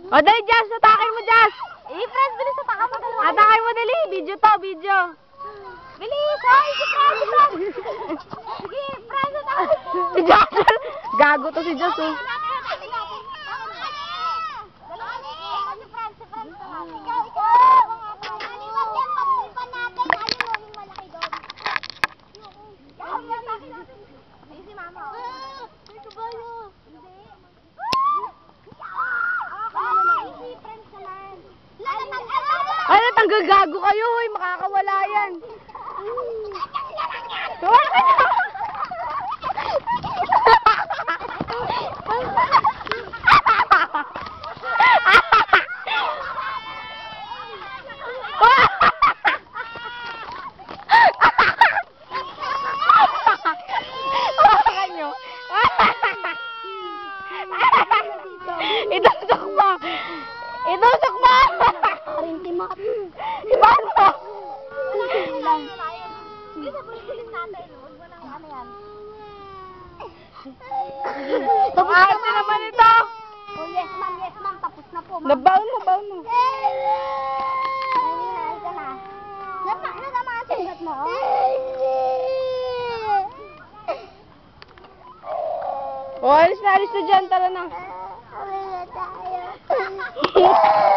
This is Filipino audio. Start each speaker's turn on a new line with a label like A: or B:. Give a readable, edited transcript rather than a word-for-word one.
A: O, dali, Jazz. Atakin mo, Jazz.
B: Friends, bilis sa taka mo.
A: Atakin mo, dali. Video to, video.
B: Bilis! Ay, si Franz! Sige, Franz, atakin mo.
A: Si Jazz. Gago to si Jazz, oh. Ay, tanggagago kayo, hoy. Makakawala yan. Itusok mo! Itusok mo! Ibahan mo!
B: Sige, sabunin natin. Huwag mo nang ano yan.
A: Ate naman ito!
B: Oh, yes ma'am, tapos na po.
A: Nabaon mo, baon mo.
B: Ito na. Nasama ang sugat mo, oh.
A: O, alis na dyan. Tara na.
B: Uwi na tayo.